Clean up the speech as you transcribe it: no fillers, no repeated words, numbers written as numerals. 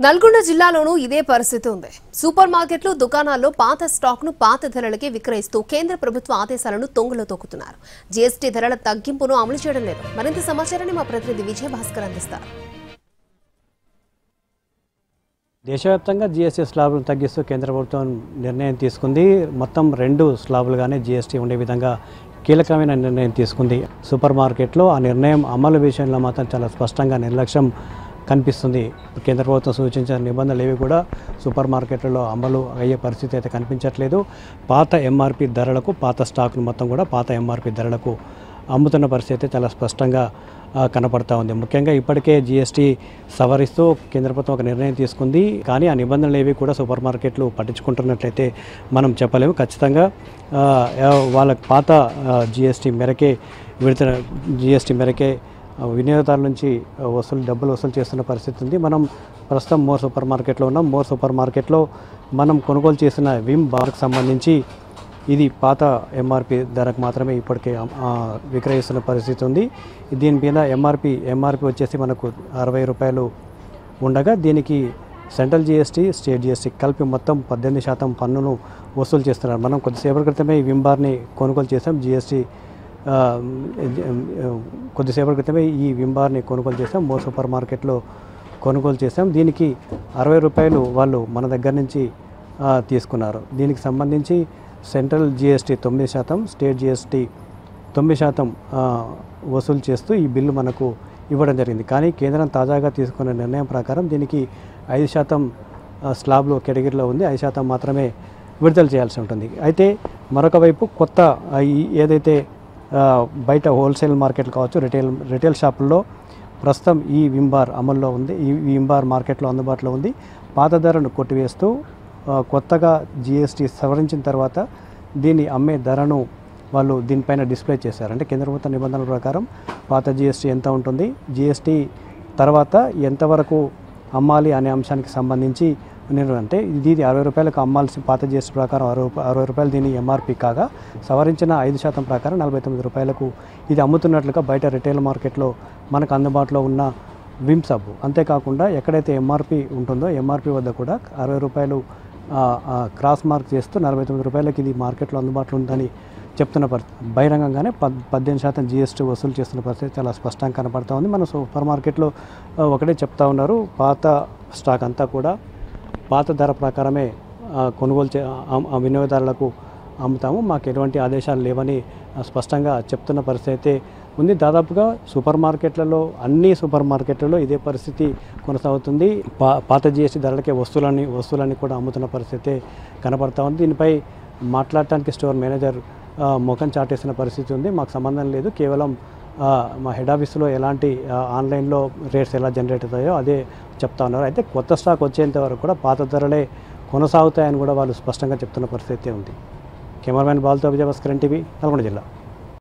నల్గొండ జిల్లాలోనూ ఇదే పరిస్థితి ఉంది. సూపర్ మార్కెట్లు, దుకాణాల్లో పాత స్టాక్ను పాత ధరలకే విక్రయిస్తూ కేంద్ర ప్రభుత్వ ఆదేశాలను తొంగలో తొక్కుతున్నారు. జీఎస్టీ ధరల తగ్గింపును అమలు చేయడం లేదు. మరింత సమాచారాన్ని మా ప్రతినిధి విజయ భాస్కర్ అందిస్తారు. దేశవ్యాప్తంగా జీఎస్టీ స్లాబ్లను తగ్గిస్తూ కేంద్ర ప్రభుత్వం నిర్ణయం తీసుకుంది. మొత్తం 2 స్లాబులుగానే జీఎస్టీ ఉండే విధంగా కీలకమైన నిర్ణయం తీసుకుంది. సూపర్ మార్కెట్లో ఆ నిర్ణయం అమలు విషయంలో మాత్రం చాలా స్పష్టంగా నిర్లక్ష్యం కనిపిస్తుంది. కేంద్ర ప్రభుత్వం సూచించిన నిబంధనలు ఏవి కూడా సూపర్ మార్కెట్లలో అమలు అయ్యే పరిస్థితి అయితే కనిపించట్లేదు. పాత ఎంఆర్పి ధరలకు, పాత స్టాక్ను మొత్తం కూడా పాత ఎంఆర్పి ధరలకు అమ్ముతున్న పరిస్థితి చాలా స్పష్టంగా కనపడతా ఉంది. ముఖ్యంగా ఇప్పటికే జీఎస్టీ సవరిస్తూ కేంద్ర ప్రభుత్వం ఒక నిర్ణయం తీసుకుంది. కానీ ఆ నిబంధనలు ఏవి కూడా సూపర్ మార్కెట్లు పట్టించుకుంటున్నట్లయితే మనం చెప్పలేము. ఖచ్చితంగా వాళ్ళ పాత జీఎస్టీ మేరకే జీఎస్టీ మేరకే వినియోగదారుల నుంచి డబ్బులు వసూలు చేస్తున్న పరిస్థితి ఉంది. మనం ప్రస్తుతం మోర్ సూపర్ మార్కెట్లో ఉన్నాం. మోర్ సూపర్ మార్కెట్లో మనం కొనుగోలు చేసిన విమ్ బార్కి సంబంధించి ఇది పాత ఎంఆర్పి ధరకు మాత్రమే ఇప్పటికే విక్రయిస్తున్న పరిస్థితి ఉంది. దీని మీద ఎంఆర్పి వచ్చేసి మనకు 60 రూపాయలు ఉండగా దీనికి సెంట్రల్ జీఎస్టీ, స్టేట్ జీఎస్టీ కలిపి మొత్తం 18% పన్నును వసూలు చేస్తున్నారు. మనం కొద్దిసేపటి క్రితమే ఈ విమ్ బార్ని కొనుగోలు చేసాం. కొద్దిసేపటి క్రితమే ఈ విమ్ బార్ని కొనుగోలు చేసాం. మోర్ సూపర్ మార్కెట్లో కొనుగోలు చేసాం. దీనికి 60 రూపాయలు వాళ్ళు మన దగ్గర నుంచి తీసుకున్నారు. దీనికి సంబంధించి సెంట్రల్ జీఎస్టీ 9%, స్టేట్ జీఎస్టీ 9% వసూలు చేస్తూ ఈ బిల్లు మనకు ఇవ్వడం జరిగింది. కానీ కేంద్రం తాజాగా తీసుకున్న నిర్ణయం ప్రకారం దీనికి 5% స్లాబ్లో కేటగిరీలో ఉంది. 5% మాత్రమే విడుదల చేయాల్సి ఉంటుంది. అయితే మరొక వైపు కొత్త ఏదైతే బయట హోల్సేల్ మార్కెట్లు కావచ్చు, రిటైల్ షాపుల్లో ప్రస్తుతం ఈ విమ్ బార్ అమల్లో ఉంది. ఈ విమ్ బార్ మార్కెట్లో అందుబాటులో ఉంది. పాత ధరను కొట్టివేస్తూ కొత్తగా జీఎస్టీ సవరించిన తర్వాత దీన్ని అమ్మే ధరను వాళ్ళు దీనిపైన డిస్ప్లే చేశారు. అంటే కేంద్ర ప్రభుత్వ నిబంధనల ప్రకారం పాత జీఎస్టీ ఎంత ఉంటుంది, జీఎస్టీ తర్వాత ఎంతవరకు అమ్మాలి అనే అంశానికి సంబంధించి అంటే ఇది 60 రూపాయలకు అమ్మాల్సిన పాత జీఎస్టీ ప్రకారం 60 రూపాయలు దీని ఎంఆర్పి కాగా సవరించిన 5% ప్రకారం 49 రూపాయలకు ఇది అమ్ముతున్నట్లుగా బయట రిటైల్ మార్కెట్లో మనకు అందుబాటులో ఉన్న విమ్ సబ్బు. అంతేకాకుండా ఎక్కడైతే ఎంఆర్పి ఉంటుందో ఎంఆర్పి వద్ద కూడా 60 రూపాయలు క్రాస్ మార్క్ చేస్తూ 49 రూపాయలకి ఇది మార్కెట్లో అందుబాటులో ఉందని చెప్తున్న బహిరంగంగానే 18% జీఎస్టీ వసూలు చేస్తున్న పరిస్థితి చాలా స్పష్టంగా కనపడతా ఉంది. మన సూపర్ మార్కెట్లో ఒకటే చెప్తా ఉన్నారు, పాత స్టాక్ అంతా కూడా పాత ధర ప్రకారమే కొనుగోలు వినియోగదారులకు అమ్ముతాము, మాకు ఎటువంటి ఆదేశాలు లేవని స్పష్టంగా చెప్తున్న పరిస్థితి అయితే ఉంది. దాదాపుగా అన్ని సూపర్ మార్కెట్లలో ఇదే పరిస్థితి కొనసాగుతుంది. పాత జీఎస్టీ ధరలకే వస్తువులన్నీ కూడా అమ్ముతున్న పరిస్థితి కనపడతా ఉంది. దీనిపై మాట్లాడటానికి స్టోర్ మేనేజర్ ముఖం చాటేసిన పరిస్థితి ఉంది. మాకు సంబంధం లేదు, కేవలం మా హెడ్ ఆఫీస్లో ఎలాంటి ఆన్లైన్లో రేట్స్ ఎలా జనరేట్ అవుతాయో అదే చెప్తా ఉన్నారు. అయితే కొత్త స్టాక్ వచ్చేంత వరకు కూడా పాత ధరలే కొనసాగుతాయని కూడా వాళ్ళు స్పష్టంగా చెప్తున్న పరిస్థితి ఉంది. కెమెరామెన్ బాల్తో విజయ భాస్కర్, NTV, నల్గొండ జిల్లా.